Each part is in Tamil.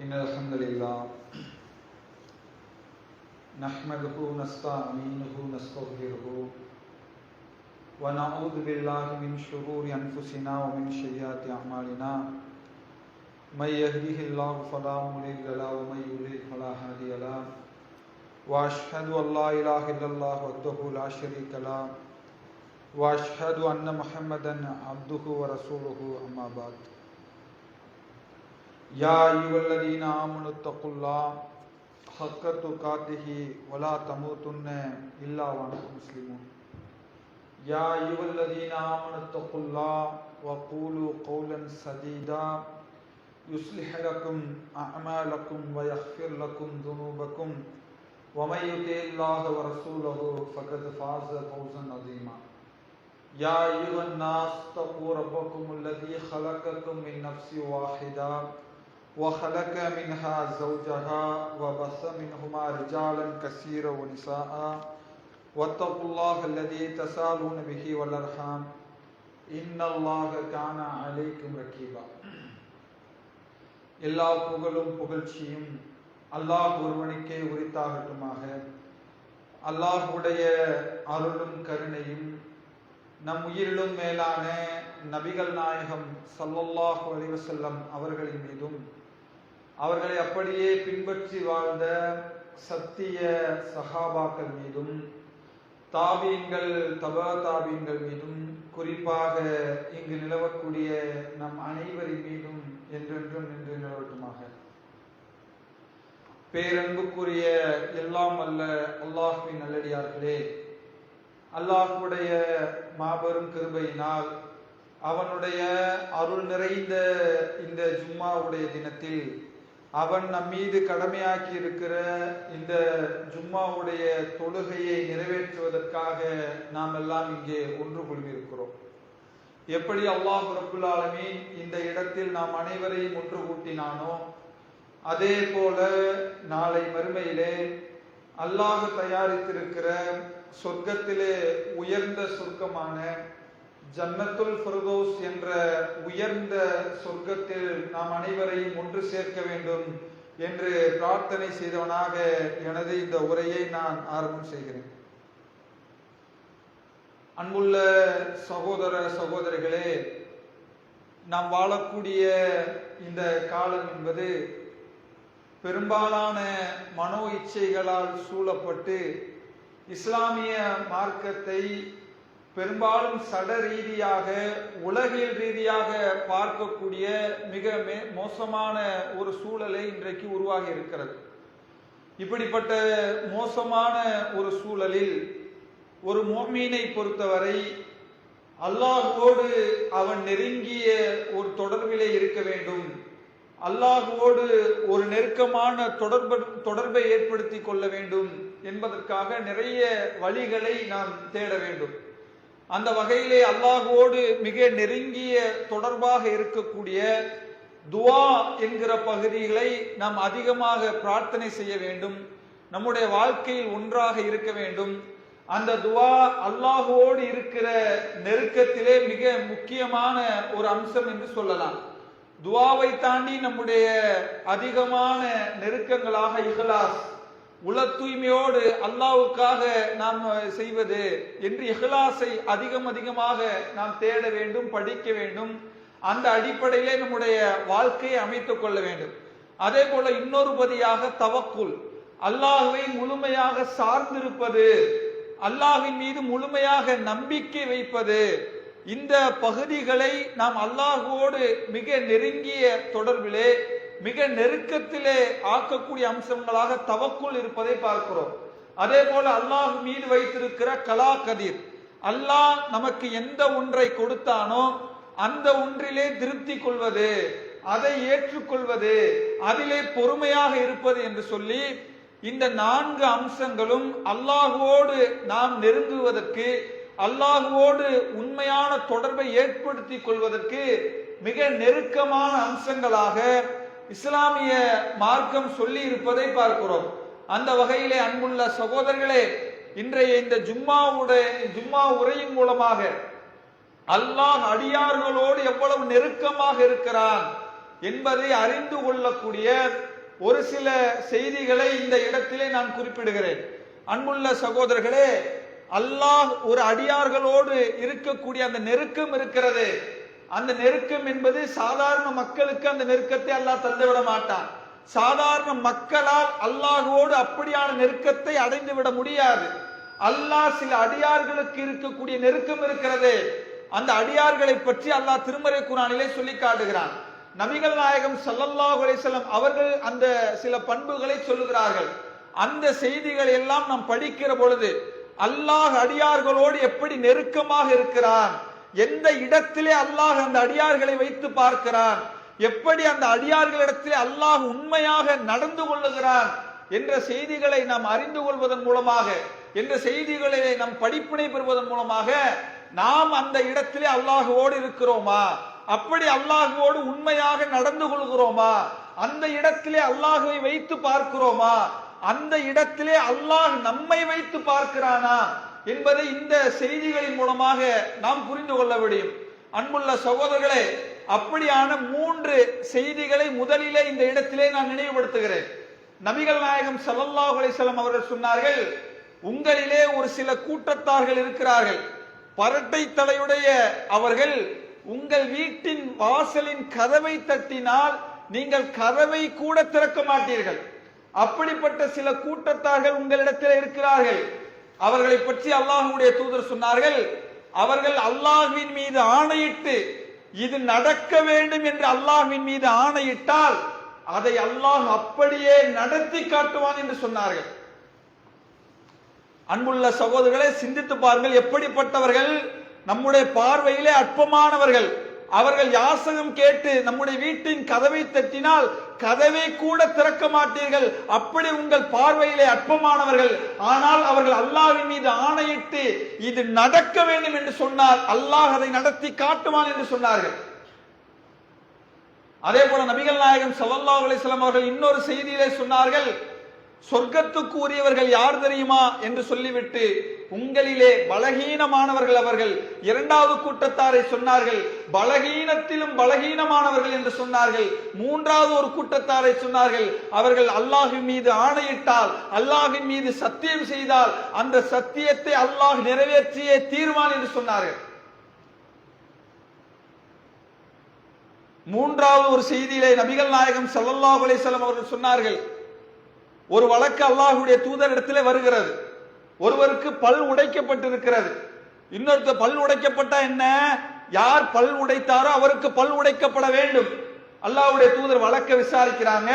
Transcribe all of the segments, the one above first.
إن الحمد لله نحمده ونستعينه ونستغفره ونعوذ بالله من شرور أنفسنا ومن سيئات أعمالنا من يهده الله فلا مضل له ومن يضلل فلا هادي له وأشهد أن لا إله إلا الله وحده لا شريك له وأشهد أن محمدا عبده ورسوله أما بعد يا أيها الذين آمنوا اتقوا الله حق تقاته ولا تموتن إلا وأنتم مسلمون يا أيها الذين آمنوا اتقوا الله وقولوا قولا سديدا يصلح لكم أعمالكم ويغفر لكم ذنوبكم ومن يطع الله ورسوله فقد فاز فوزا عظيما يا أيها الناس اتقوا ربكم الذي خلقكم من نفس واحدة وخلق منها زوجها وبث منهما رجالا كثيرا ونساء واتقوا الله الذي تساءلون به والأرحام إن الله كان عليكم رقيبا எல்லா புகழும் புகழ்ச்சியும் அல்லாஹ் ஒருவனுக்கே உரித்தாகட்டுமாக. அல்லாஹ்வுடைய அருளும் கருணையும் நம் உயிரிலும் மேலான நபிகள் நாயகம் ஸல்லல்லாஹு அலைஹி வஸல்லம் அவர்களின் மீதும் அவர்களை அப்படியே பின்பற்றி வாழ்ந்த சத்திய சஹாபாக்கள் மீதும் தாபீன்கள் தபா தாபீன்கள் மீதும் குறிப்பாக இங்கு நிலவக்கூடிய நம் அனைவரின் மீதும் என்றென்றும் நின்று நிலவட்டுமாக. பேரன்புக்குரிய எல்லாம் அல்ல அல்லாஹ்வின் நல்லடியார்களே, அல்லாஹ்வுடைய மாபெரும் கிருபையினால் அவனுடைய அருள் நிறைந்த இந்த ஜும்மாவுடைய தினத்தில் அவன் நம் மீது கடமையாக்கி இருக்கிற இந்த ஜும்மாவுடைய தொழுகையை நிறைவேற்றுவதற்காக நாம் எல்லாம் இங்கே ஒன்று கொள்விருக்கிறோம். எப்படி அல்லாஹ் ரப்புல் ஆலமீன் இந்த இடத்தில் நாம் அனைவரையும் ஒன்று கூட்டினானோ, அதே போல நாளை மறுமையிலே அல்லாஹ் தயாரித்திருக்கிற சொர்க்கத்திலே உயர்ந்த சொர்க்கமான ஜன்னத்துல் ஃபிர்தௌஸ் என்ற உயர்ந்த சொர்க்கத்தில் நாம் அனைவரையும் ஒன்று சேர்க்க வேண்டும் என்று பிரார்த்தனை செய்தவனாக எனது இந்த உரையை நான் ஆரம்பம் செய்கிறேன். அன்புள்ள சகோதர சகோதரிகளே, நாம் வாழக்கூடிய இந்த காலம் என்பது பெரும்பாலான மனோ இச்சைகளால் சூழப்பட்டு இஸ்லாமிய மார்க்கத்தை பெரும்பாலும் சட ரீதியாக உலகியல் ரீதியாக பார்க்கக்கூடிய மிக மோசமான ஒரு சூழலை இன்றைக்கு உருவாகி இருக்கிறது. இப்படிப்பட்ட மோசமான ஒரு சூழலில் ஒரு முஃமினை பொறுத்தவரை அல்லாஹ்வோடு அவன் நெருங்கிய ஒரு தொடர்பிலே இருக்க வேண்டும், அல்லாஹ்வோடு ஒரு நெருக்கமான தொடர்பை ஏற்படுத்தி கொள்ள வேண்டும் என்பதற்காக நிறைய வழிகளை நாம் தேட வேண்டும். அந்த வகையிலே அல்லாஹ்வோடு மிக நெருங்கிய தொடர்பாக இருக்கக்கூடிய துஆ என்கிற பகுதிகளை நாம் அதிகமாக பிரார்த்தனை செய்ய வேண்டும். நம்முடைய வாழ்க்கையில் ஒன்றாக இருக்க வேண்டும். அந்த துஆ அல்லாஹ்வோடு இருக்கிற நெருக்கத்திலே மிக முக்கியமான ஒரு அம்சம் என்று சொல்லலாம். துஆவை தாண்டி நம்முடைய அதிகமான நெருக்கங்களாக இஹ்லாஸ், உள தூய்மையோடு அல்லாஹ்வுக்காக நாம் செய்வது என்று இஹ்லாஸை அதிகமாக நாம் தேட வேண்டும், படிக்க வேண்டும். அந்த அடிப்படையிலே நம்முடைய வாழ்க்கையை அமைத்துக் கொள்ள வேண்டும். அதே போல இன்னொரு பதியாக தவக்குல், அல்லாஹ்வை முழுமையாக சார்ந்திருப்பது, அல்லாஹ்வின் மீது முழுமையாக நம்பிக்கை வைப்பது. இந்த பகுதிகளை நாம் அல்லாஹ்வோடு மிக நெருங்கிய தொடர்பிலே, மிக நெருக்கத்திலே ஆக்கக்கூடிய அம்சங்களாக தவக்குல் இருப்பதை பார்க்கிறோம். அதே போல அல்லாஹ் மீது வைத்திருக்கிற கலா கதிர், அல்லாஹ் நமக்கு எந்த ஒன்றை கொடுத்தானோ அந்த ஒன்றிலே திருப்தி கொள்வது, அதை ஏற்றுக்கொள்வது, அதிலே பொறுமையாக இருப்பது என்று சொல்லி இந்த 4 அம்சங்களும் அல்லாஹ்வோடு நாம் நெருங்குவதற்கு, அல்லாஹ்வோடு உண்மையான தொடர்பை ஏற்படுத்திக் கொள்வதற்கு மிக நெருக்கமான அம்சங்களாக இஸ்லாமிய மார்க்கம் சொல்லி இருப்பதை பார்க்கிறோம். அந்த வகையிலே அன்புள்ள சகோதரர்களே, இன்றைய இந்த ஜும்மா உரையின் மூலமாக அல்லாஹ் அடியார்களோடு எவ்வளவு நெருக்கமாக இருக்கிறான் என்பதை அறிந்து கொள்ளக்கூடிய ஒரு சில செய்திகளை இந்த இடத்திலே நான் குறிப்பிடுகிறேன். அன்புள்ள சகோதரர்களே, அல்லாஹ் ஒரு அடியார்களோடு இருக்கக்கூடிய அந்த நெருக்கம் இருக்கிறது. அந்த நெருக்கம் என்பது சாதாரண மக்களுக்கு அந்த நெருக்கத்தை அல்லாஹ் தந்துவிட மாட்டான். சாதாரண மக்களால் அல்லாஹ்வோடு அப்படியான நெருக்கத்தை அடைந்து விட முடியாது. அல்லாஹ் சில அடியார்களுக்கு இருக்கக்கூடிய நெருக்கம் இருக்கிறது. அந்த அடியார்களை பற்றி அல்லாஹ் திருமறை குர்ஆனிலே சொல்லி காட்டுகிறான். நபிகள் நாயகம் ஸல்லல்லாஹு அலைஹி வஸல்லம் அவர்கள் அந்த சில பண்புகளை சொல்லுகிறார்கள். அந்த செய்திகளை எல்லாம் நாம் படிக்கிற பொழுது அல்லாஹ் அடியார்களோடு எப்படி நெருக்கமாக இருக்கிறான், எந்த இடத்திலே அல்லாஹ் அந்த அடியார்களை வைத்து பார்க்கிறான், எப்படி அந்த அடியார்களிடத்திலே அல்லாஹ் உண்மையாக நடந்து கொள்ளுகிறான் என்ற செய்திகளை நாம் அறிந்து கொள்வதன் மூலமாக, என்ற செய்திகளை நாம் படிப்பினை பெறுவதன் மூலமாக நாம் அந்த இடத்திலே அல்லாஹ்வோடு இருக்கிறோமா, அப்படி அல்லாஹ்வோடு உண்மையாக நடந்து கொள்கிறோமா, அந்த இடத்திலே அல்லாஹ்வை வைத்து பார்க்கிறோமா, அந்த இடத்திலே அல்லாஹ் நம்மை வைத்து பார்க்கிறானா என்பதை இந்த செய்திகளின் மூலமாக நாம் புரிந்து கொள்ள முடியும். அன்புள்ள சகோதரர்களே, அப்படியான 3 செய்திகளை முதலிலே இந்த இடத்திலே நான் நினைவுபடுத்துகிறேன். நபிகள் நாயகம் ஸல்லல்லாஹு அலைஹி வஸல்லம் அவர்கள் சொன்னார்கள், உங்களிலே ஒரு சில கூட்டத்தார்கள் இருக்கிறார்கள், பரட்டை தலையுடைய அவர்கள் உங்கள் வீட்டின் வாசலின் கதவை தட்டினால் நீங்கள் கதவை கூட திறக்க மாட்டீர்கள். அப்படிப்பட்ட சில கூட்டத்தார்கள் உங்களிடத்தில் இருக்கிறார்கள். அவர்களை பற்றி அல்லாஹ்வுடைய தூதர் சொன்னார்கள், அவர்கள் அல்லாஹ்வின் மீது ஆணையிட்டு இது நடக்க வேண்டும் என்று அல்லாஹ்வின் மீது ஆணையிட்டால் அதை அல்லாஹ் அப்படியே நடத்தி காட்டுவான் என்று சொன்னார்கள். அன்புள்ள சகோதரர்களை, சிந்தித்து பாருங்கள், எப்படிப்பட்டவர்கள், நம்முடைய பார்வையிலே அற்பமானவர்கள். அவர்கள் யாசகம் கேட்டு நம்முடைய வீட்டின் கதவை தட்டினால் கதவை கூட திறக்க மாட்டீர்கள், அப்படி உங்கள் பார்வையிலே அற்பமானவர்கள். ஆனால் அவர்கள் அல்லாஹ்வின் மீது ஆணையிட்டு இது நடக்க வேண்டும் என்று சொன்னால் அல்லாஹ் அதை நடத்தி காட்டுவான் என்று சொன்னார்கள். அதே போல நபிகள் நாயகம் ஸல்லல்லாஹு அலைஹி வஸல்லம் அவர்கள் இன்னொரு செய்தியிலே சொன்னார்கள், சொர்க்கத்துக்கு உரியவர்கள் யார் தெரியுமா என்று சொல்லிவிட்டு உங்களிலே பலகீனமானவர்கள் அவர்கள். 2வது கூட்டத்தாரை சொன்னார்கள், பலகீனத்திலும் பலகீனமானவர்கள் என்று சொன்னார்கள். 3வது ஒரு கூட்டத்தாரை சொன்னார்கள், அவர்கள் அல்லாஹ்வின் மீது ஆணையிட்டால், அல்லாஹ்வின் மீது சத்தியம் செய்தால் அந்த சத்தியத்தை அல்லாஹ் நிறைவேற்றியே தீர்வான் என்று சொன்னார்கள். 3வது ஒரு செய்தியிலே நபிகள் நாயகம் ஸல்லல்லாஹு அலைஹி வஸல்லம் அவர்கள் சொன்னார்கள், ஒரு வழக்கு அல்லாஹ்வுடைய தூதரிடத்திலே வருகிறது. ஒருவருக்கு பல் உடைக்கப்பட்டிருக்கிறது. இன்னொருத்தர் பல் உடைக்கப்பட்டா என்ன, யார் பல் உடைத்தாரோ அவருக்கு பல் உடைக்கப்பட வேண்டும். அல்லாஹ்வுடைய தூதர் வழக்க விசாரிக்கிறாங்க.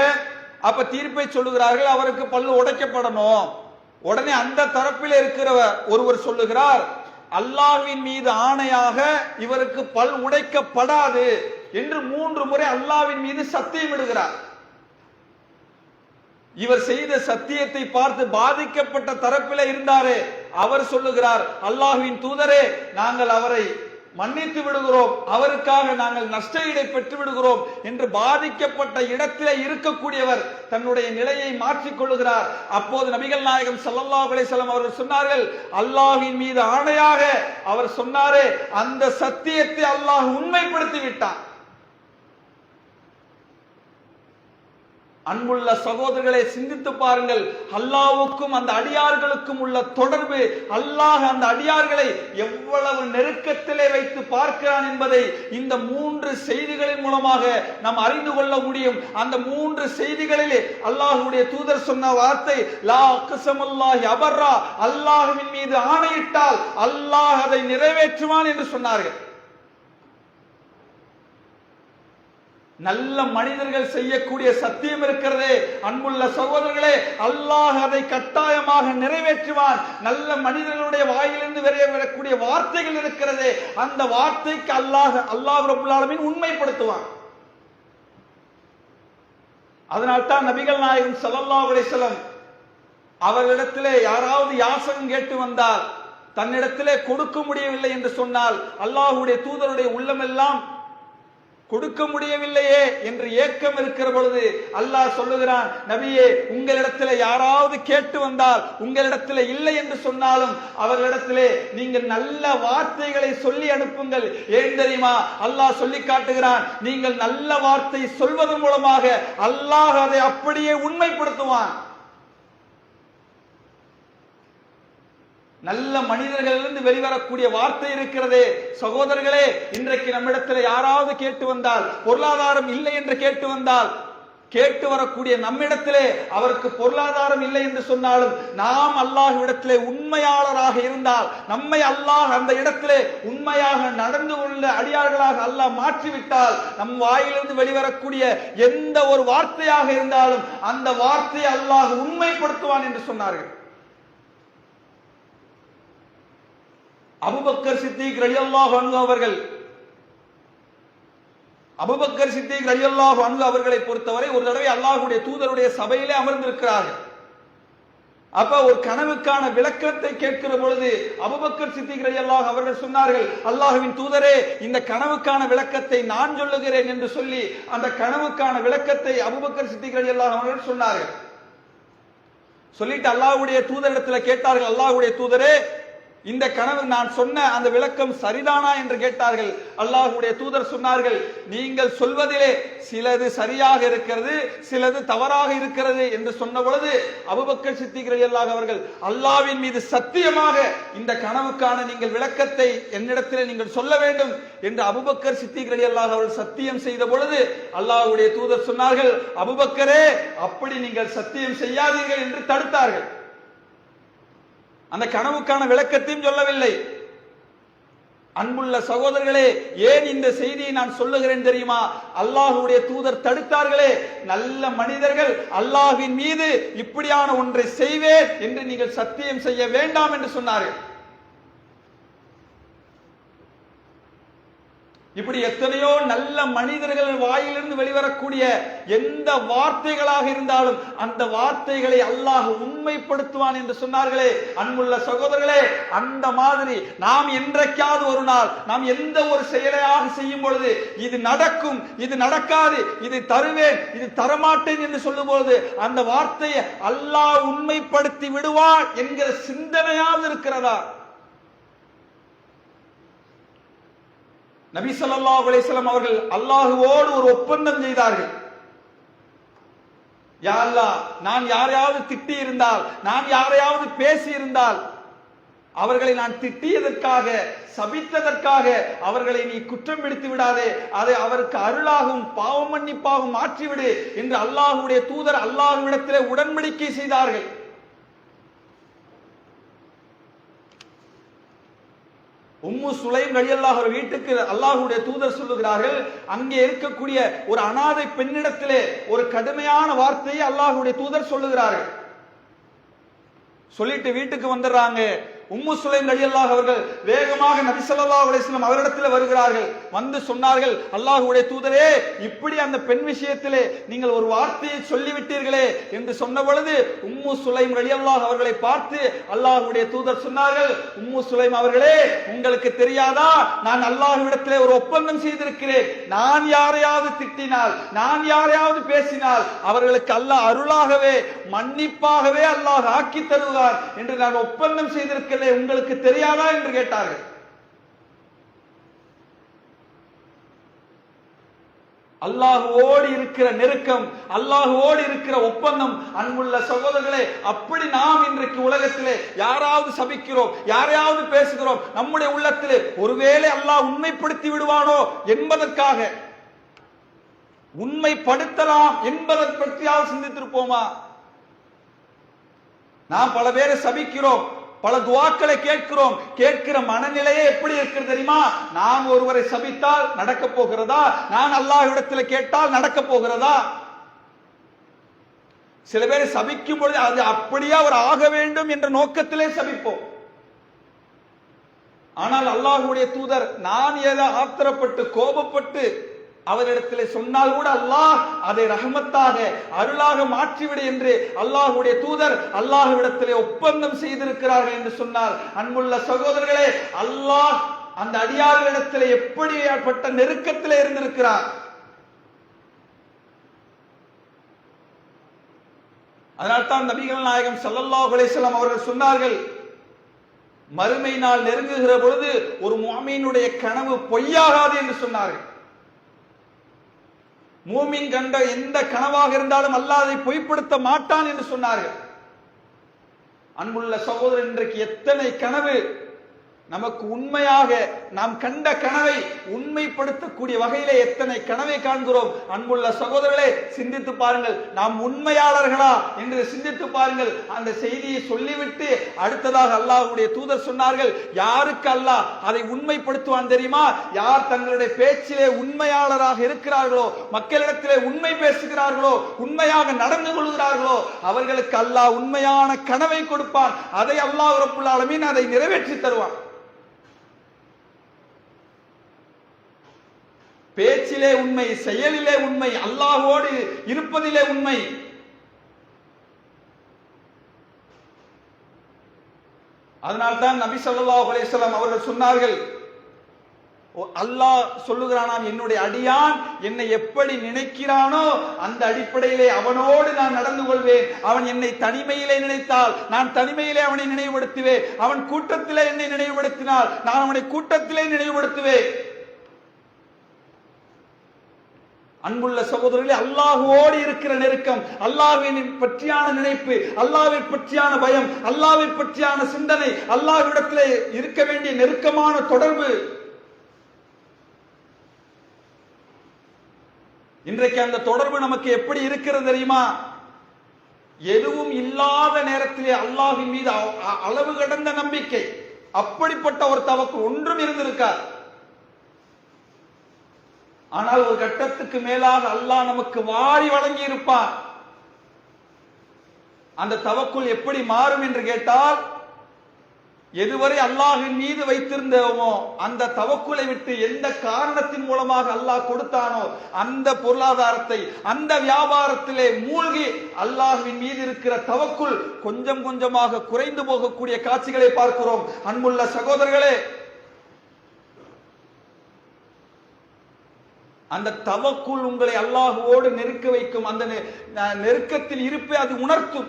அப்ப தீர்ப்பை சொல்லுகிறார்கள், அவருக்கு பல் உடைக்கப்படணும். உடனே அந்த தரப்பில் இருக்கிற ஒருவர் சொல்லுகிறார், அல்லாஹ்வின் மீது ஆணையாக இவருக்கு பல் உடைக்கப்படாது என்று 3 முறை அல்லாஹ்வின் மீது சத்தியம் இடுகிறார். இவர் செய்த சத்தியத்தை பார்த்து பாதிக்கப்பட்ட தரப்பில இருந்தாரே அவர் சொல்லுகிறார், அல்லாஹ்வின் தூதரே, நாங்கள் அவரை மன்னித்து விடுகிறோம், அவருக்காக நாங்கள் நஷ்ட ஈடை பெற்று விடுகிறோம் என்று பாதிக்கப்பட்ட இடத்திலே இருக்கக்கூடியவர் தன்னுடைய நிலையை மாற்றிக் கொள்ளுகிறார். அப்போது நபிகள் நாயகம் ஸல்லல்லாஹு அலைஹி வஸல்லம் அவர்கள் சொன்னார்கள், அல்லாஹ்வின் மீது ஆணையாக அவர் சொன்னாரே, அந்த சத்தியத்தை அல்லாஹ் உண்மைப்படுத்தி விட்டான். அன்புள்ள சகோதரர்களை சிந்தித்து பாருங்கள். அல்லாஹ்வுக்கும் அந்த அடியார்களுக்கும் உள்ள தொடர்பு, அல்லாஹ் அந்த அடியார்களை எவ்வளவு நெருக்கத்திலே வைத்து பார்க்கிறான் என்பதை இந்த 3 செய்திகளின் மூலமாக நாம் அறிந்து கொள்ள முடியும். அந்த 3 செய்திகளிலே அல்லாஹ்வுடைய தூதர் சொன்ன வார்த்தை, லா அக்ஸமல்லாஹி அபர்ரா, அல்லாஹ்வின் மீது ஆணையிட்டால் அல்லாஹ் அதை நிறைவேற்றுவான் என்று சொன்னார்கள். நல்ல மனிதர்கள் செய்யக்கூடிய சத்தியம் இருக்கிறதே அன்புள்ள சகோதரர்களே, அல்லாஹ் அதை கட்டாயமாக நிறைவேற்றுவான். நல்ல மனிதர்களுடைய வாயிலிருந்து வரக்கூடிய வார்த்தைகள் இருக்கிறதே, அந்த வார்த்தைக்கு அல்லாஹ் ரப்பல் ஆலமீன் உண்மைப்படுத்துவான். அதனால்தான் நபிகள் நாயகம் ஸல்லல்லாஹு அலைஹி வஸல்லம் அவர்களிடத்திலே யாராவது யாசகம் கேட்டு வந்தால், தன்னிடத்திலே கொடுக்க முடியவில்லை என்று சொன்னால், அல்லாஹ்வுடைய தூதருடைய உள்ளமெல்லாம் கொடுக்க முடியவில்லையே என்று ஏக்கம் இருக்கிற பொழுது அல்லாஹ் சொல்லுகிறான், நபியே, உங்களிடத்தில் யாராவது கேட்டு வந்தால், உங்களிடத்தில் இல்லை என்று சொன்னாலும் அவர்களிடத்திலே நீங்கள் நல்ல வார்த்தைகளை சொல்லி அனுப்புங்கள். ஏன் தெரியுமா? அல்லாஹ் சொல்லி காட்டுகிறான், நீங்கள் நல்ல வார்த்தை சொல்வதன் மூலமாக அல்லாஹ் அதை அப்படியே உண்மைப்படுத்துவான். நல்ல மனிதர்களிலிருந்து வெளிவரக்கூடிய வார்த்தை இருக்கிறதே சகோதரர்களே, இன்றைக்கு நம்மிடத்தில் யாராவது கேட்டு வந்தால், பொருளாதாரம் இல்லை என்று கேட்டு வந்தால், கேட்டு வரக்கூடிய நம்மிடத்திலே அவருக்கு பொருளாதாரம் இல்லை என்று சொன்னாலும் நாம் அல்லாஹ்விடத்திலே உண்மையாளராக இருந்தால், நம்மை அல்லாஹ் அந்த இடத்திலே உண்மையாக நடந்து கொள்ள அடியார்களாக அல்லாஹ் மாற்றிவிட்டால், நம் வாயிலிருந்து வெளிவரக்கூடிய எந்த ஒரு வார்த்தையாக இருந்தாலும் அந்த வார்த்தையை அல்லாஹ் உண்மைப்படுத்துவான் என்று சொன்னார்கள். அபூபக்கர் சித்திக் ரலியல்லாஹு அன்ஹு அவர்கள், அபூபக்கர் சித்திக் ரலியல்லாஹு அன்ஹு அவர்களை பொறுத்தவரை ஒரு தடவை அல்லாஹ்வுடைய தூதருடைய சபையிலே அமர்ந்திருக்கிறார்கள். அப்ப ஒரு கனவுக்கான விளக்கத்தை கேட்கிற பொழுது அபூபக்கர் சித்திக் ரலியல்லாஹு அவர்கள் சொன்னார்கள், அல்லாஹ்வின் தூதரே, இந்த கனவுக்கான விளக்கத்தை நான் சொல்லுகிறேன் என்று சொல்லி அந்த கனவுக்கான விளக்கத்தை அபூபக்கர் சித்திக் ரலியல்லாஹு அவர்கள் சொன்னார்கள். சொல்லிட்டு அல்லாஹ்வுடைய தூதரிடத்தில் கேட்டார்கள், அல்லாஹ்வுடைய தூதரே, இந்த கனவு நான் சொன்ன அந்த விளக்கம் சரிதானா என்று கேட்டார்கள். அல்லாஹ்வுடைய தூதர் சொன்னார்கள், நீங்கள் சொல்வதிலே சிலது சரியாக இருக்கிறது, சிலது தவறாக இருக்கிறது என்று சொன்ன பொழுது அபூபக்கர் சித்திக் ரலியல்லாஹு அவர்கள், அல்லாஹ்வின் மீது சத்தியமாக இந்த கனவுக்கான நீங்கள் விளக்கத்தை என்னிடத்தில் நீங்கள் சொல்ல வேண்டும் என்று அபூபக்கர் சித்திக் ரலியல்லாஹு அவர்கள் சத்தியம் செய்த பொழுது அல்லாஹ்வுடைய தூதர் சொன்னார்கள், அபூபக்கரே, அப்படி நீங்கள் சத்தியம் செய்யாதீர்கள் என்று தடுத்தார்கள். அந்த கனவுக்கான விளக்கத்தையும் சொல்லவில்லை. அன்புள்ள சகோதரர்களே, ஏன் இந்த செய்தியை நான் சொல்லுகிறேன் தெரியுமா? அல்லாஹ்வுடைய தூதர் தடுத்தார்களே, நல்ல மனிதர்கள் அல்லாஹ்வின் மீது இப்படியான ஒன்றை செய்வேன் என்று நீங்கள் சத்தியம் செய்ய வேண்டாம் என்று சொன்னார்கள். இப்படி எத்தனையோ நல்ல மனிதர்கள் வாயிலிருந்து வெளிவரக்கூடிய எந்த வார்த்தைகளாக இருந்தாலும் அந்த வார்த்தைகளை அல்லாஹ் உண்மைப்படுத்துவான் என்று சொன்னார்களே. அன்புள்ள சகோதரர்களே, அந்த மாதிரி நாம் என்றைக்காவது ஒரு நாள் நாம் எந்த ஒரு செயலையாக செய்யும் பொழுது இது நடக்கும், இது நடக்காது, இது தருவேன், இது தரமாட்டேன் என்று சொல்லும் பொழுது அந்த வார்த்தையை அல்லாஹ் உண்மைப்படுத்தி விடுவான் என்கிற சிந்தனையாவது இருக்கிறதா? நபி ஸல்லல்லாஹு அலைஹி வஸல்லம் அவர்கள் அல்லாஹ்வோடு ஒரு ஒப்பந்தம் செய்தார்கள். யா அல்லாஹ், நான் யாரையாவது திட்டி இருந்தால், நான் யாரையாவது பேசி இருந்தால், அவர்களை நான் திட்டியதற்காக, சபித்ததற்காக அவர்களை நீ குற்றம் பிடித்து விடாதே, அதை அவருக்கு அருளாகவும் பாவ மன்னிப்பாகவும் மாற்றிவிடு என்று அல்லாஹ்வுடைய தூதர் அல்லாஹ்விடத்திலே உடன்படிக்கை செய்தார்கள். உம்மு சுலைம் ரலியல்லாஹு அன்ஹா வீட்டுக்கு அல்லாஹ்வுடைய தூதர் சொல்லுகிறார்கள், அங்கே இருக்கக்கூடிய ஒரு அனாதை பெண்ணிடத்திலே ஒரு கடுமையான வார்த்தையை அல்லாஹ்வுடைய தூதர் சொல்லுகிறார்கள். சொல்லிட்டு வீட்டுக்கு வந்துடுறாங்க. உம்மு சுலைம் ரலியல்லாஹு அவர்கள் வேகமாக நபி ஸல்லல்லாஹு அலைஹி வஸல்லம் அவரிடத்தில் வருகிறார்கள். வந்து சொன்னார்கள், அல்லாஹ்வுடைய தூதரே, இப்படி அந்த பெண் விஷயத்திலே நீங்கள் ஒரு வார்த்தையை சொல்லிவிட்டீர்களே என்று சொன்ன பொழுது உம்மு சுலைம் ரலியல்லாஹு அவர்களை பார்த்து அல்லாஹ்வுடைய தூதர் சொன்னார்கள், உம்மு சுலைம் அவர்களே, உங்களுக்கு தெரியாதா, நான் அல்லாஹ்விடத்திலே ஒரு ஒப்பந்தம் செய்திருக்கிறேன். நான் யாரையாவது திட்டினால், நான் யாரையாவது பேசினால் அவர்களுக்கு அல்லாஹ் அருளாகவே மன்னிப்பாகவே அல்லாஹ் ஆக்கி தருவார் என்று நான் ஒப்பந்தம் செய்திருக்கிறேன், உங்களுக்கு தெரியாதா என்று கேட்டார்கள். அல்லாஹ்வோடு இருக்கிற நெருக்கம், அல்லாஹ்வோடு இருக்கிற ஒப்பந்தம், அன்புள்ள சகோதரர்களே, அப்படி நாம் இன்றைக்கு உலகத்திலே யாராவது சபிக்கிறோம், யாரையாவது பேசுகிறோம், நம்முடைய உள்ளத்திலே ஒருவேளை அல்லாஹ் உண்மைப்படுத்தி விடுவானோ என்பதற்காக, உண்மைப்படுத்தலாம் என்பதை பற்றியாவது சிந்தித்திருப்போமா? நாம் பல பேரை சபிக்கிறோம், பல துஆக்களை கேட்கிறோம். கேட்கிற மனநிலையே எப்படி இருக்கிறது தெரியுமா? நான் ஒருவரை சபித்தால் நடக்க போகிறதா, நான் அல்லாஹ்விடத்தில் கேட்டால் நடக்க போகிறதா? சில பேரை சபிக்கும் பொழுது அது அப்படியே அவர் ஆக வேண்டும் என்ற நோக்கத்திலே சபிப்போம். ஆனால் அல்லாஹ்வுடைய தூதர் நான் ஏதோ ஆத்திரப்பட்டு கோபப்பட்டு அவரிடத்திலே சொன்னால் கூட அல்லாஹ் அதை ரஹமத்தாக அருளாக மாற்றிவிடு என்று அல்லாஹ்வுடைய தூதர் அல்லாஹ்விடத்திலே ஒப்பந்தம் செய்திருக்கிறார்கள் என்று சொன்னால், அன்புள்ள சகோதரர்களே, அல்லாஹ் அந்த அடியார்களிடத்திலே எப்படிப்பட்ட நெருக்கத்திலே இருந்திருக்கிறார். அதனால்தான் நபிகள் நாயகம் ஸல்லல்லாஹு அலைஹி வஸல்லம் அவர்கள் சொன்னார்கள், மறுமை நாள் நெருங்குகிற பொழுது ஒரு முஃமினுடைய கனவு பொய்யாகாது என்று சொன்னார்கள். மூமின் கண்ட எந்த கனவாக இருந்தாலும் அல்லாஹ் அதை பொய்ப்படுத்த மாட்டான் என்று சொன்னார்கள். அன்புள்ள சகோதரர், இன்றைக்கு எத்தனை கனவு நமக்கு உண்மையாக நாம் கண்ட கனவை உண்மைப்படுத்தக்கூடிய வகையிலே எத்தனை கனவை காண்கிறோம். அன்புள்ள சகோதரர்களே, சிந்தித்து பாருங்கள், நாம் உண்மையாளர்களா என்று சிந்தித்து பாருங்கள். அந்த செய்தியை சொல்லிவிட்டு அடுத்ததாக அல்லாஹ்வுடைய தூதர் சொன்னார்கள், யாருக்கு அல்லாஹ் அதை உண்மைப்படுத்துவான் தெரியுமா? யார் தங்களுடைய பேச்சிலே உண்மையாளராக இருக்கிறார்களோ, மக்களிடத்திலே உண்மை பேசுகிறார்களோ, உண்மையாக நடந்து கொள்கிறார்களோ, அவர்களுக்கு அல்லாஹ் உண்மையான கனவை கொடுப்பான். அதை அல்லாஹ் ரப்புல் ஆலமீன் அதை நிறைவேற்றி தருவான். பேச்சிலே உண்மை, செயலிலே உண்மை, அல்லாஹ்வோடு இருப்பதிலே உண்மை. அதனால்தான் நபி ஸல்லல்லாஹு அலைஹி வஸல்லம் அவர்கள் சொன்னார்கள், அல்லாஹ் சொல்லுகிறானாம், என்னுடைய அடியான் என்னை எப்படி நினைக்கிறானோ அந்த அடிப்படையிலே அவனோடு நான் நடந்து கொள்வேன். அவன் என்னை தனிமையிலே நினைத்தால் நான் தனிமையிலே அவனை நினைவுபடுத்துவேன். அவன் கூட்டத்திலே என்னை நினைவுபடுத்தினால் நான் அவனை கூட்டத்திலே நினைவுபடுத்துவேன். அன்புள்ள சகோதரர்களே, அல்லாஹ்வோடு இருக்கிற நெருக்கம், அல்லாஹ்வை பற்றியான நினைப்பு, அல்லாஹ்வை பற்றியான பயம், அல்லாஹ்வை பற்றியான சிந்தனை, அல்லாஹ்விடத்திலே இருக்க வேண்டிய நெருக்கமான தொடர்பு. இன்றைக்கு அந்த தொடர்பு நமக்கு எப்படி இருக்கிறது தெரியுமா? எதுவும் இல்லாத நேரத்திலே அல்லாஹ்வின் மீது அளவு கடந்த நம்பிக்கை, அப்படிப்பட்ட ஒரு தவக்குல் ஒன்றும் இருந்திருக்காது. ஆனால் ஒரு கட்டத்துக்கு மேலாக அல்லாஹ் நமக்கு வாரி வழங்கி இருப்பான். அந்த தவக்குல் எப்படி மாறும் என்று கேட்டால், எதுவரை அல்லாஹ்வின் மீது வைத்திருந்தோமோ அந்த தவக்குலை விட்டு எந்த காரணத்தின் மூலமாக அல்லாஹ் கொடுத்தானோ அந்த பொருளாதாரத்தை, அந்த வியாபாரத்திலே மூழ்கி அல்லாஹ்வின் மீது இருக்கிற தவக்குல் கொஞ்சம் கொஞ்சமாக குறைந்து போகக்கூடிய காட்சிகளை பார்க்கிறோம். அன்புள்ள சகோதரர்களே, அந்த தவக்குல் உங்களை அல்லாஹ்வோடு நெருக்க வைக்கும். அந்த நெருக்கத்தில் இருப்பை அது உணர்த்தும்.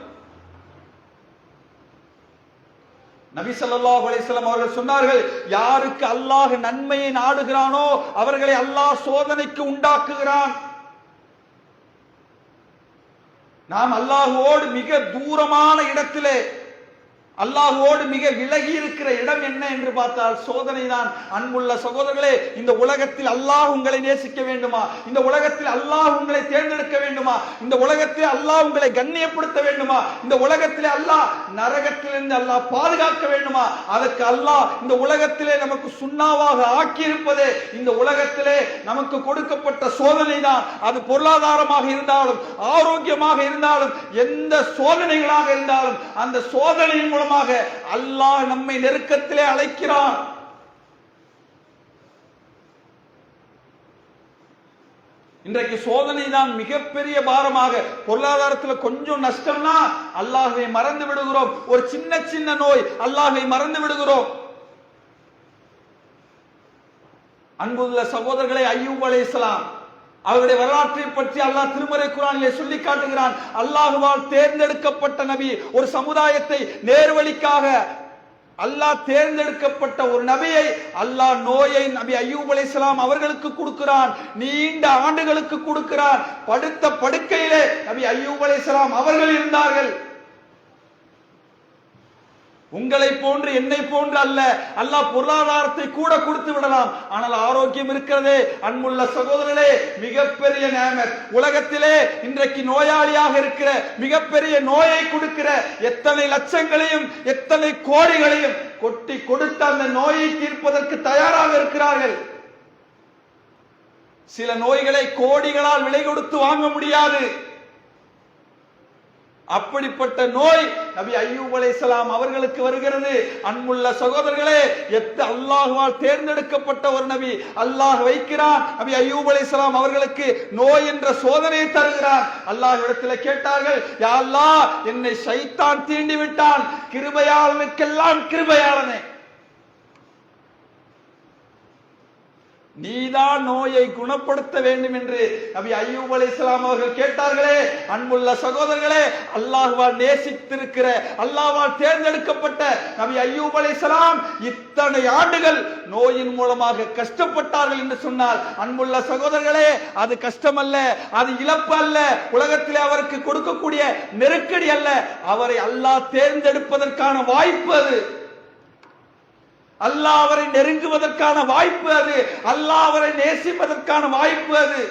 நபி ஸல்லல்லாஹு அலைஹி வஸல்லம் அவர்கள் சொன்னார்கள், யாருக்கு அல்லாஹ் நன்மையை நாடுகிறானோ அவர்களை அல்லாஹ் சோதனைக்கு உண்டாக்குகிறான். நாம் அல்லாஹ்வோடு மிக தூரமான இடத்திலே, அல்லாஹ்வோடு மிக விலகி இருக்கிற இடம் என்ன என்று பார்த்தால் சோதனை தான். அன்புள்ள சகோதரர்களே, இந்த உலகத்தில் அல்லாஹ் உங்களை நேசிக்க வேண்டுமா? இந்த உலகத்தில் அல்லாஹ் உங்களை தேர்ந்தெடுக்க வேண்டுமா? இந்த உலகத்தில் அல்லாஹ் உங்களை கண்ணியப்படுத்த வேண்டுமா? இந்த உலகத்திலே அல்லாஹ் நரகத்திலிருந்து அல்லாஹ் பாதுகாக்க வேண்டுமா? அதற்கு அல்லாஹ் இந்த உலகத்திலே நமக்கு சுண்ணாவாக ஆக்கி இருப்பதே இந்த உலகத்திலே நமக்கு கொடுக்கப்பட்ட சோதனை தான். அது பொருளாதாரமாக இருந்தாலும், ஆரோக்கியமாக இருந்தாலும், எந்த சோதனைகளாக இருந்தாலும் அந்த சோதனையின் மூலம் மூலமாக அல்லாஹ் நம்மை நெருக்கத்திலே அழைக்கிறான். இன்றைக்கு சோதனை தான் மிகப்பெரிய பாரமாக, பொருளாதாரத்தில் கொஞ்சம் நஷ்டம்னா அல்லாஹ்வை மறந்து விடுகிறோம். ஒரு சின்ன சின்ன நோய் அல்லாஹ்வை மறந்து விடுகிறோம். அன்புள்ள சகோதரர்களே, அய்யூப் அலைஹிஸ்ஸலாம் அவருடைய வரலாற்றை பற்றி அல்லாஹ் திருமறை குர்ஆனிலே சொல்லி காட்டுகிறான். அல்லாஹ்வால் தேர்ந்தெடுக்கப்பட்ட நபி, ஒரு சமுதாயத்தை நேர்வழிக்காக அல்லாஹ் தேர்ந்தெடுக்கப்பட்ட ஒரு நபியை அல்லாஹ் நோயை நபி அய்யூப் அலைஹிஸ்ஸலாம் அவர்களுக்கு கொடுக்கிறான். நீண்ட ஆண்டுகளுக்கு கொடுக்கிறான். படுத்த படுக்கையிலே நபி அய்யூப் அலைஹிஸ்ஸலாம் அவர்கள் இருந்தார்கள். உங்களை போன்று என்னை போன்று அல்ல. அல்லாஹ் பொருளாதாரத்தை கூட கொடுத்து விடலாம், ஆனால் ஆரோக்கியம் இருக்கிறதே அன்புள்ள சகோதரர்களே மிகப்பெரிய நியமத். உலகத்திலே இன்றைக்கு நோயாளியாக இருக்கிற, மிகப்பெரிய நோயை கொடுக்கிற, எத்தனை லட்சங்களையும் எத்தனை கோடிகளையும் கொட்டி கொடுத்த அந்த நோயை தீர்ப்பதற்கு தயாராக இருக்கிறார்கள். சில நோய்களை கோடிகளால் விலை கொடுத்து வாங்க முடியாது. அப்படிப்பட்ட நோய் நபி அய்யூப் அலைஹிஸ்ஸலாம் அவர்களுக்கு வருகிறது. அன்புள்ள சகோதரர்களே, அல்லாஹ்வால் தேர்ந்தெடுக்கப்பட்ட ஒரு நபி அல்லாஹ் வைக்கிறான். நபி அய்யூப் அலைஹிஸ்ஸலாம் அவர்களுக்கு நோய் என்ற சோதனையை தருகிறான். அல்லாஹ்விடத்தில் கேட்டார்கள், யா அல்லாஹ், என்னை ஷைத்தான் தீண்டி விட்டான், கிருபையாளனுக்கெல்லாம் கிருபையாளனே, நீதான் நோயை குணப்படுத்த வேண்டும் என்று நபி அய்யூப் அலைஹிஸ்ஸலாம் அவர்கள் கேட்டார்களே. அன்புள்ள சகோதரர்களே, அல்லாஹ்வால் நேசித்திருக்கிற, அல்லாஹ்வால் தேர்ந்தெடுக்கப்பட்ட நபி அய்யூப் அலைஹிஸ்ஸலாம் இத்தனை ஆண்டுகள் நோயின் மூலமாக கஷ்டப்பட்டார்கள் என்று சொன்னால், அன்புள்ள சகோதரர்களே, அது கஷ்டம் அல்ல, அது இழப்பு அல்ல, உலகத்திலே அவருக்கு கொடுக்கக்கூடிய நெருக்கடி அல்ல, அவரை அல்லாஹ் தேர்ந்தெடுப்பதற்கான வாய்ப்பு அது. அல்லாஹ் அவரை நெருங்குவதற்கான வாய்ப்பு அது. அல்லாஹ் அவரை நேசிப்பதற்கான வாய்ப்பு அது.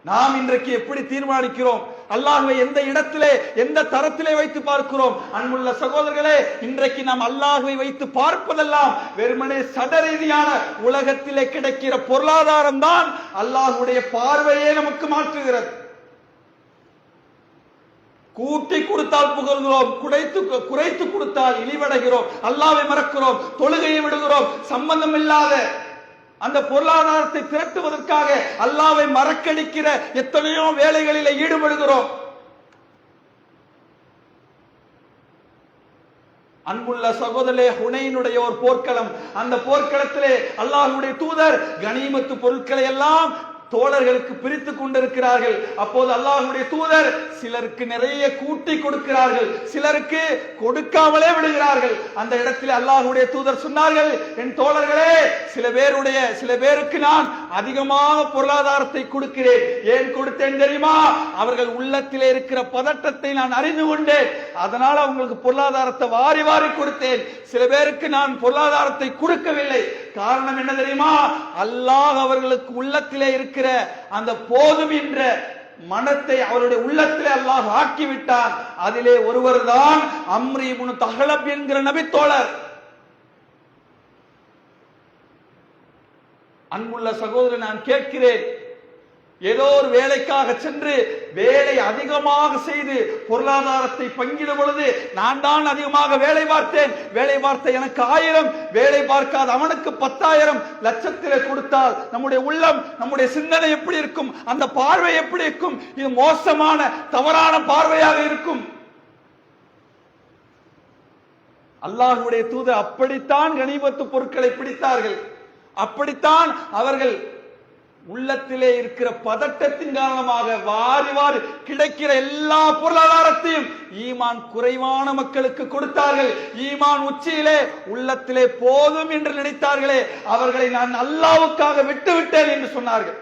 நாம் இன்றைக்கு எப்படி தீர்மானிக்கிறோம்? அல்லாஹ்வை எந்த இடத்திலே, எந்த தரத்திலே வைத்து பார்க்கிறோம்? அன்புள்ள சகோதரர்களே, இன்றைக்கு நாம் அல்லாஹ்வை வைத்து பார்ப்பதெல்லாம் வெறுமனே சடரீதியான உலகத்திலே கிடைக்கிற பொருளாதாரம் தான் அல்லாஹ்வுடைய பார்வையே நமக்கு மாற்றுகிறது. கூட்டி கொடுத்தால் புகழ்கிறோம், குறைத்து கொடுத்தால் இழிவடைகிறோம், அல்லாஹ்வை மறக்கிறோம், தொழுகையை விடுகிறோம். சம்பந்தம் இல்லாத அந்த பொருளாதாரத்தை திரட்டுவதற்காக அல்லாஹ்வை மறக்கடிக்கிற எத்தனையோ வேலைகளில் ஈடுபடுகிறோம். அன்புள்ள சகோதரே, ஹுனைனுடைய ஒரு போர்க்களம். அந்த போர்க்களத்திலே அல்லாஹ்வுடைய தூதர் கனிமத்து பொருட்களை எல்லாம் தோழர்களுக்கு பிரித்துக் கொண்டிருக்கிறார்கள். அப்போது அல்லாஹ்வுடைய தூதர் சிலருக்கு நிறைய கூட்டி கொடுக்கிறார்கள், சிலருக்கு கொடுக்காமலே விடுகிறார்கள். அந்த இடத்தில் அல்லாஹ்வுடைய தூதர் சொன்னார்கள், என் தோழர்களே, சில பேருக்கு நான் அதிகமாக பொருளாதாரத்தை கொடுக்கிறேன். ஏன் கொடுத்தேன் தெரியுமா? அவர்கள் உள்ளத்திலே இருக்கிற பதட்டத்தை நான் அறிந்து கொண்டேன், அதனால அவங்களுக்கு பொருளாதாரத்தை வாரி வாரி கொடுத்தேன். சில பேருக்கு நான் பொருளாதாரத்தை கொடுக்கவில்லை. காரணம் என்ன தெரியுமா? அல்லாஹ் அவர்களுக்கு உள்ளத்திலே இருக்கிற அந்த போதும் என்ற மனத்தை அவருடைய உள்ளத்திலே அல்லாஹ் ஆக்கிவிட்டான். அதிலே ஒருவர் தான் அம்ரி இப்னு தஹலப் என்கிற நபித்தோழர். அன்புள்ள சகோதரன், நான் கேட்கிறேன், ஏதோ ஒரு வேலைக்காக சென்று வேலை அதிகமாக செய்து பொருளாதாரத்தை பங்கிடும் பொழுது, நான் தான் அதிகமாக வேலை பார்த்தேன், வேலை பார்த்த எனக்கு 1000, வேலை பார்க்காத அவனுக்கு 10,000 லட்சத்திலே கொடுத்தால் நம்முடைய உள்ளம், நம்முடைய சிந்தனை எப்படி இருக்கும்? அந்த பார்வை எப்படி இருக்கும்? இது மோசமான தவறான பார்வையாக இருக்கும். அல்லாஹ்வுடைய தூதர் அப்படித்தான் கனிமத்து பொருட்களை பிடித்தார்கள். அப்படித்தான் அவர்கள் உள்ளத்திலே இருக்கிற பதட்டத்தின் காரணமாக வாரி வாரி கிடைக்கிற எல்லா பொருளாதாரத்தையும் ஈமான் குறைவான மக்களுக்கு கொடுத்தார்கள். ஈமான் உச்சியிலே உள்ளத்திலே போதும் என்று நினைத்தார்களே, அவர்களை நான் அல்லாஹ்வுக்காக விட்டுவிட்டேன் என்று சொன்னார்கள்.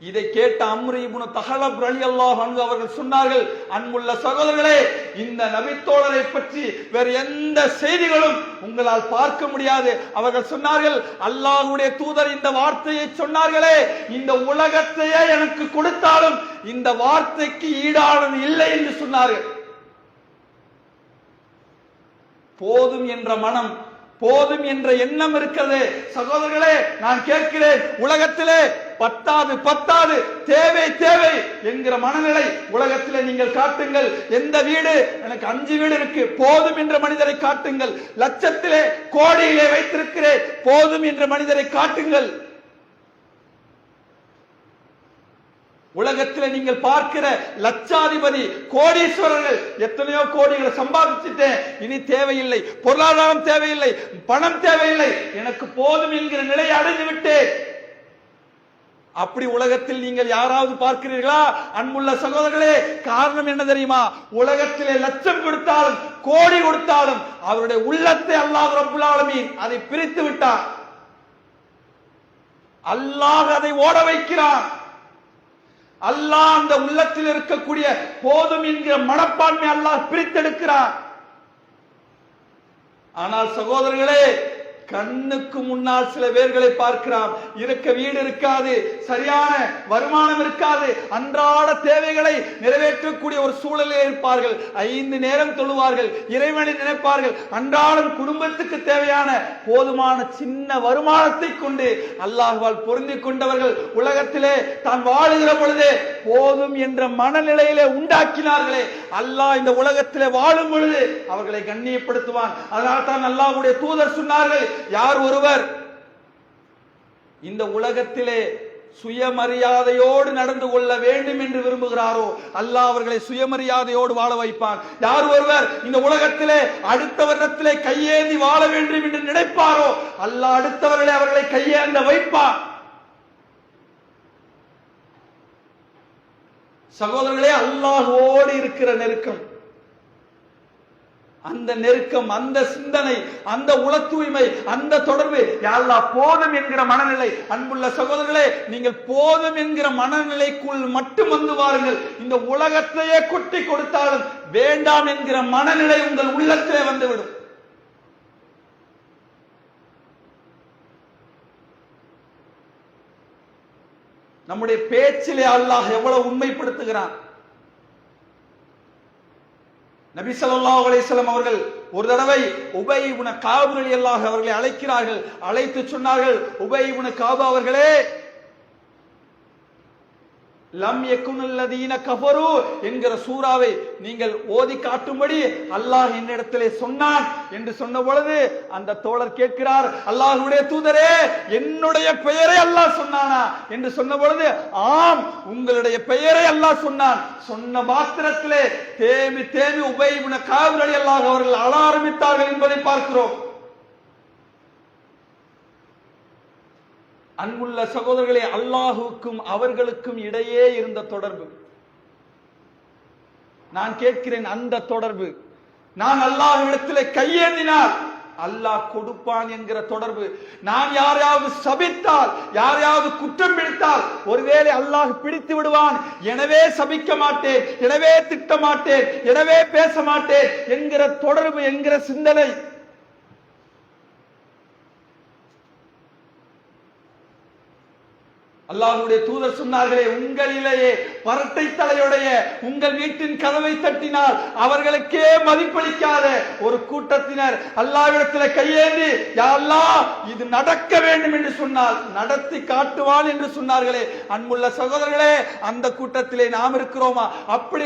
இதை கேட்ட அம்ரி இப்னு தஹலப் ரலியல்லாஹு அன்ஹு அவர்கள் சொன்னார்கள், அன்புள்ள சகோதரர்களே, இந்த நபித்தோழரை பற்றி வேறு எந்த செய்திகளும் உங்களால் பார்க்க முடியாது. அவர்கள் சொன்னார்கள், அல்லாஹ்வுடைய தூதர் இந்த வார்த்தையை சொன்னார்களே, இந்த உலகத்தையே எனக்கு கொடுத்தாலும் இந்த வார்த்தைக்கு ஈடானது இல்லை என்று சொன்னார்கள். போதும் என்ற மனம், போதும் என்ற எண்ணம் இருக்கிறது. சகோதரர்களே, நான் கேட்கிறேன், உலகத்திலே பத்தாது பத்தாது, தேவை தேவை என்கிற மனநிலை உலகத்திலே நீங்கள் காட்டுங்கள். எந்த வீடு, எனக்கு 5 வீடு இருக்கு போதும் என்ற மனிதரை காட்டுங்கள். லட்சத்திலே கோடியிலே வைத்திருக்கிறேன் போதும் என்ற மனிதரை காட்டுங்கள். உலகத்தில் நீங்கள் பார்க்கிற லட்சாதிபதி கோடீஸ்வரர்கள் எத்தனையோ கோடிகளை சம்பாதிச்சுட்டேன், இனி தேவையில்லை, பொருளாதாரம் தேவையில்லை, பணம் தேவையில்லை, எனக்கு போதும் என்கிற நிலையை அடைந்து விட்டேன். அப்படி உலகத்தில் நீங்கள் யாராவது பார்க்கிறீர்களா? அன்புள்ள சகோதரர்களே, காரணம் என்ன தெரியுமா? உலகத்திலே லட்சம் கொடுத்தாலும் கோடி கொடுத்தாலும் அவருடைய உள்ளத்தை அல்லாஹ் ரப்புல் ஆலமீன் அதை பிரித்து விட்டார். அல்லாஹ் அதை ஓட வைக்கிறான். அல்லாஹ் அந்த உள்ளத்தில் இருக்கக்கூடிய போதும் என்கிற மனப்பான்மை அல்லாஹ் பிரித்தெடுக்கிறார். ஆனால் சகோதரர்களே, கண்ணுக்கு முன்னால் சில பேர்களை பார்க்கிறோம். இருக்க வீடு இருக்காது, சரியான வருமானம் இருக்காது, அன்றாட தேவைகளை நிறைவேற்றக்கூடிய ஒரு சூழலில் இருப்பார்கள். 5 நேரம் தொழுவார்கள், இறைவனை நினைப்பார்கள். அன்றாடம் குடும்பத்துக்கு தேவையான போதுமான சின்ன வருமானத்தை கொண்டு அல்லாஹ்வால் பொருந்திக் கொண்டவர்கள் உலகத்திலே தான் வாழுகிற பொழுதே போதும் என்ற மனநிலையிலே உண்டாக்கினார்களே, அல்லாஹ் இந்த உலகத்திலே வாழும் பொழுது அவர்களை கண்ணியப்படுத்துவான். அதனால் தான் அல்லாஹ்வுடைய தூதர் சொன்னார்கள், யார் ஒருவர் இந்த உலகத்திலே சுயமரியாதையோடு நடந்து கொள்ள வேண்டும் என்று விரும்புகிறாரோ அல்லாஹ் அவர்களை சுயமரியாதையோடு வாழ வைப்பான். யார் ஒருவர் இந்த உலகத்திலே அடுத்தவரிடத்திலே கையேந்தி வாழ வேண்டும் என்று நினைப்பாரோ அல்லாஹ் அடுத்தவர்களை அவர்களை கையேந்த வைப்பான். சகோதரர்களே, அல்லாஹ்வோடு இருக்கிற நெருக்கம், அந்த நெருக்கம், அந்த சிந்தனை, அந்த உள தூய்மை, அந்த தொடர்பு, அல்லாஹ் போதும் என்கிற மனநிலை. அன்புள்ள சகோதரர்களே, நீங்கள் போதும் என்கிற மனநிலைக்குள் மட்டும் வந்து வாருங்கள். இந்த உலகத்தையே கொட்டி கொடுத்தாலும் வேண்டாம் என்கிற மனநிலை உங்கள் உள்ளத்திலே வந்துவிடும். நம்முடைய பேச்சிலே அல்லாஹ் எவ்வளவு உண்மைப்படுத்துகிறான். நபி ஸல்லல்லாஹு அலைஹி வஸல்லம் அவர்கள் ஒரு தடவை உபய் இப்னு கஅப் ரலியல்லாஹு அவர்களை அழைக்கிறார்கள். அழைத்து சொன்னார்கள், உபய் இப்னு கஅப் அவர்களே, லம் யகுனுல்லதீன கஃபரு என்கிற சூராவை நீங்கள் ஓதி காட்டும்படி அல்லாஹ் என்னிடத்திலே சொன்னான் என்று சொன்ன பொழுது அந்த தோழர் கேட்கிறார், அல்லாஹ்வுடைய தூதரே, என்னுடைய பெயரை அல்லாஹ் சொன்னானா என்று சொன்ன பொழுது, ஆம், உங்களுடைய பெயரை அல்லாஹ் சொன்னான். சொன்ன மாத்திரத்திலே தேம்பி தேம்பி உபய் இப்னு கஅப் ரலியல்லாஹு அவர்கள் அழ ஆரம்பித்தார்கள் என்பதை பார்க்கிறோம். அன்புள்ள சகோதரர்களே, அல்லாஹுக்கும் அவர்களுக்கும் இடையே இருந்த தொடர்பு, நான் கேட்கிறேன், அந்த தொடர்பு, நான் அல்லாஹ்விடத்திலே கையேந்தினால் அல்லாஹ் கொடுப்பான் என்கிற தொடர்பு, நான் யாரையாவது சபித்தால், யாரையாவது குற்றம் பிடித்தால் ஒருவேளை அல்லாஹ் பிடித்து விடுவான், எனவே சபிக்க மாட்டேன், எனவே திட்ட மாட்டேன், எனவே பேச மாட்டேன் என்கிற தொடர்பு, என்கிற சிந்தனை. அல்லாஹ்வுடைய தூதர் சொன்னார்களே, உங்களிலேயே பரட்டை தலையுடைய உங்கள் வீட்டின் கதவை தட்டினால் அவர்களுக்கே மதிப்பளிக்காத ஒரு கூட்டத்தினர் அல்லாஹ்விடத்தில் கையேந்தி, யா அல்லாஹ், இது நடக்க வேண்டும் என்று சொன்னால் நடத்தி காட்டுவான் என்று சொன்னார்களே. அன்புள்ள சகோதரர்களே, அந்த கூட்டத்திலே நாம் இருக்கிறோமா? அப்படி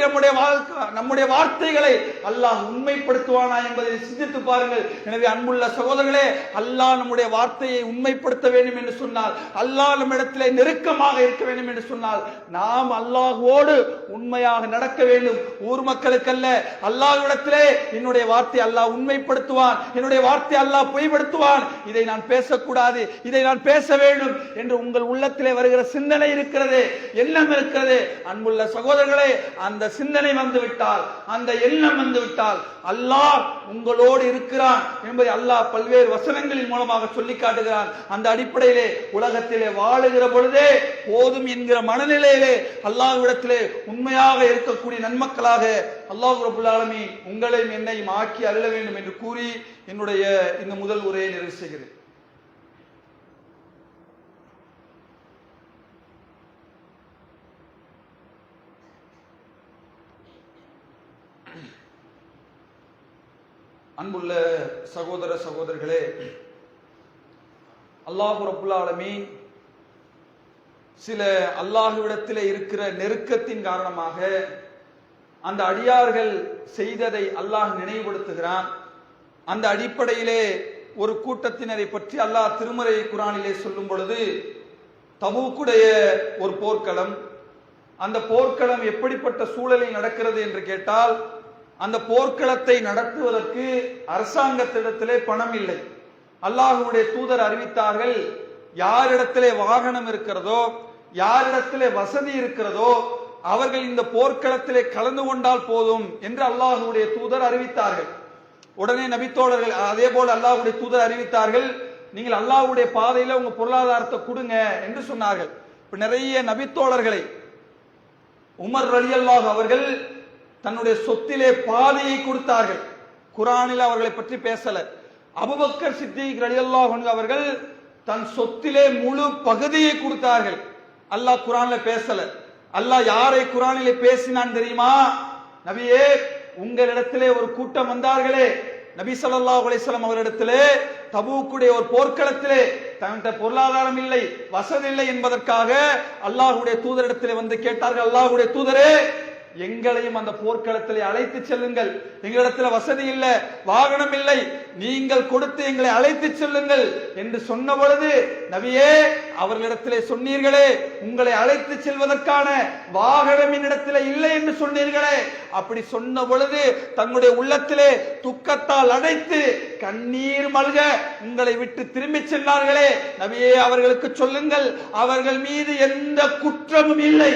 நம்முடைய வார்த்தைகளை அல்லாஹ் உண்மைப்படுத்துவானா என்பதை சிந்தித்து பாருங்கள். எனவே அன்புள்ள சகோதரர்களே, அல்லாஹ் நம்முடைய வார்த்தையை உண்மைப்படுத்த வேண்டும் என்று சொன்னால், அல்லாஹ் நம்மிடத்திலே நெருக்கமாக இருக்க வேண்டும் என்று சொன்னால், நாம் அல்லாஹ்வோடு உண்மையாக நடக்க வேண்டும். ஊர் மக்களுக்கு அல்ல, அல்லாஹ்விடத்திலே என்னுடைய வார்த்தை அல்லாஹ் உண்மைப்படுத்துவான், என்னுடைய வார்த்தை அல்லாஹ் பொய்ப்படுத்துவான், இதை நான் பேசக்கூடாது, இதை நான் பேச வேண்டும் என்று உங்கள் உள்ளத்திலே வருகிற சிந்தனை இருக்கிறதே, எண்ணம் இருக்கிறதே, அன்புள்ள சகோதரர்களே, அந்த சிந்தனை வந்துவிட்டால், அந்த எண்ணம் வந்துவிட்டால் அல்லாஹ் உங்களோடு இருக்கிறான் என்பதை அல்லாஹ் பல்வேறு வசனங்களின் மூலமாக சொல்லி காட்டுகிறான். அந்த அடிப்படையிலே உலகத்திலே வாழுகிற பொழுதே போதும் என்கிற மனநிலையிலே அல்லாஹ்விடத்திலே உண்மையாக இருக்கக்கூடிய நன்மக்களாக அல்லாஹ் ரப்பல் ஆலமீன் உங்களையும் என்னையும் ஆக்கி அருள வேண்டும் என்று கூறி என்னுடைய இந்த முதல் உரையை நிறைவு செய்கிறேன். அன்புள்ள சகோதர சகோதரர்களே, அல்லாஹ் ரப்பல் ஆலமீன் சில அல்லாஹ்விடத்திலே இருக்கிற நெருக்கத்தின் காரணமாக அந்த அடியார்கள் செய்ததை அல்லாஹ் நினைவுபடுத்துகிறான். அந்த அடிப்படையிலே ஒரு கூட்டத்தினரை பற்றி அல்லாஹ் திருமறை குர்ஆனிலே சொல்லும் பொழுது, தபூக்குடைய ஒரு போர்க்களம், அந்த போர்க்களம் எப்படிப்பட்ட சூழலில் நடக்கிறது என்று கேட்டால், அந்த போர்க்களத்தை நடத்துவதற்கு அரசாங்கத்திடத்திலே பணம் இல்லை. அல்லாஹ்வுடைய தூதர் அறிவித்தார்கள், யாரிடத்திலே வாகனம் இருக்கிறதோ, யாரிடத்திலே வசதி இருக்கிறதோ அவர்கள் இந்த போர்க்களத்திலே கலந்து கொண்டால் போதும் என்று அல்லாஹ்வுடைய தூதர் அறிவித்தார்கள். உடனே நபித்தோழர்கள் அதே போல அல்லாஹ்வுடைய தூதர் அறிவித்தார்கள், நீங்கள் அல்லாஹ்வுடைய பாதையில உங்க பொருளாதாரத்தை கொடுங்க என்று சொன்னார்கள். இப்ப நிறைய நபித்தோழர்களை உமர் ரலியல்லாஹு அவர்கள் தன்னுடைய சொத்திலே பாதியை கொடுத்தார்கள். குர்ஆனில் அவர்களை பற்றி பேசல. அபூபக்கர் சித்திக் ரலியல்லாஹு அன்ஹு அவர்கள் தன் சொத்திலே முழு பகுதியை கொடுத்தார்கள். அல்லாஹ் குர்ஆன்ல பேசல. அல்லாஹ் யாரை குர்ஆனிலே பேசினான் தெரியுமா? நபியே, உங்களிடத்திலே ஒரு கூட்டம் வந்தார்களே, நபி ஸல்லல்லாஹு அலைஹி வஸல்லம் அவர்களிடத்திலே தபூக்குடைய ஒரு போர்க்களத்திலே தன்னுடைய பொருளாதாரம் இல்லை, வசதி இல்லை என்பதற்காக அல்லாஹ்வுடைய தூதரிடத்திலே வந்து கேட்டார்கள், அல்லாஹ்வுடைய தூதரே, எங்களையும் அந்த போர்க்களத்திலே அழைத்து செல்லுங்கள், எங்களிடத்தில் வசதி இல்லை, வாகனம் இல்லை, நீங்கள் கொடுத்து எங்களை அழைத்து செல்லுங்கள் என்று சொன்ன பொழுது, நபியே, அவர்களிடத்திலே சொன்னீர்களே, உங்களை அழைத்து செல்வதற்கான வாகனம் என்னிடத்திலே இல்லை என்று சொன்னீர்களே, அப்படி சொன்ன பொழுது தன்னுடைய உள்ளத்திலே துக்கத்தால் அடைத்து கண்ணீர் மல்க உங்களை விட்டு திரும்பி சென்றார்களே, நபியே, அவர்களுக்கு சொல்லுங்கள், அவர்கள் மீது எந்த குற்றமும் இல்லை.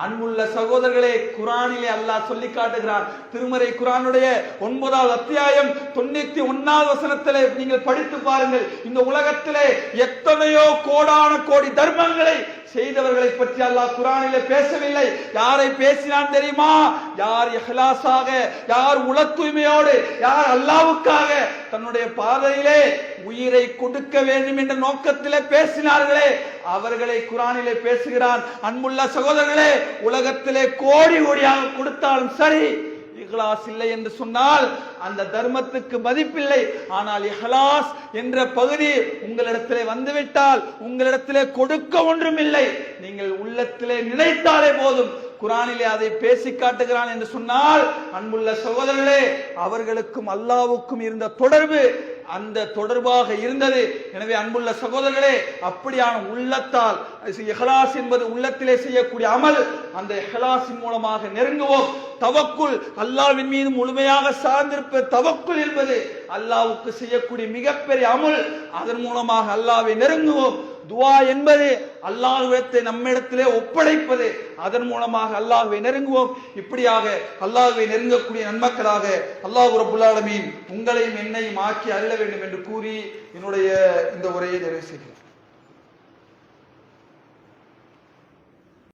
அன்புள்ள சகோதரர்களே, குர்ஆனிலே அல்லாஹ் சொல்லி காட்டுகிறான். திருமறை குர்ஆனுடைய 9வது அத்தியாயம் 91வது வசனத்திலே நீங்கள் படித்து பாருங்கள். இந்த உலகத்திலே எத்தனையோ கோடான கோடி தர்மங்களை செய்தவர்களை பற்றி அல்லாஹ் குர்ஆனிலே பேசவில்லை. யாரை பேசினான் தெரியுமா? யார் இஹ்லாஸாக, யார் உள தூய்மையோடு, யார் அல்லாஹ்வுக்காக தன்னுடைய பாதையிலே உயிரை கொடுக்க வேண்டும் என்ற நோக்கத்திலே பேசினார்களே, அவர்களை குர்ஆனிலே பேசுகிறான். அன்புள்ள சகோதரர்களே, உலகத்திலே கோடி கோடியாக கொடுத்தாலும் சரி, இஹ்லாஸ் இல்லை என்று சொன்னால் அந்த தர்மத்துக்கு மதிப்பில்லை. ஆனால் இஹ்லாஸ் என்ற பகுதி உங்களிடத்திலே வந்துவிட்டால் உங்களிடத்திலே கொடுக்க ஒன்றும் இல்லை. நீங்கள் உள்ளத்திலே நினைத்தாலே போதும். குர்ஆனிலே அதை பேசி காட்டுகிறான் என்று சொன்னால், அன்புள்ள சகோதரர்களே, அவர்களுக்கும் அல்லாஹ்வுக்கும் இருந்த தொடர்பு அந்த தொடர்பாக இருந்தது. எனவே அன்புள்ள சகோதரர்களே, அப்படியான உள்ளத்தால், இஹ்லாஸ் என்பது உள்ளத்திலே செய்யக்கூடிய அமல், அந்த இஹ்லாஸின் மூலமாக நெருங்குவோம். தவக்குல், அல்லாஹ்வின் மீது முழுமையாக சார்ந்திருப்ப தவக்குல் என்பது அல்லாஹ்வுக்கு செய்யக்கூடிய மிகப்பெரிய அமல். அதன் மூலமாக அல்லாஹ்வை நெருங்குவோம். துஆ என்பது அல்லாஹ்விடத்தை நம்மிடத்திலே ஒப்படைப்பது. அதன் மூலமாக அல்லாஹ்வை நெருங்குவோம். இப்படியாக அல்லாஹ்வை நெருங்கக்கூடிய நன்மக்களாக அல்லாஹ் ரப்புல் ஆலமீன் உங்களையும் என்னையும் ஆக்கி அருள வேண்டும் என்று கூறி என்னுடைய இந்த உரையை நிறைவு செய்கிறேன்.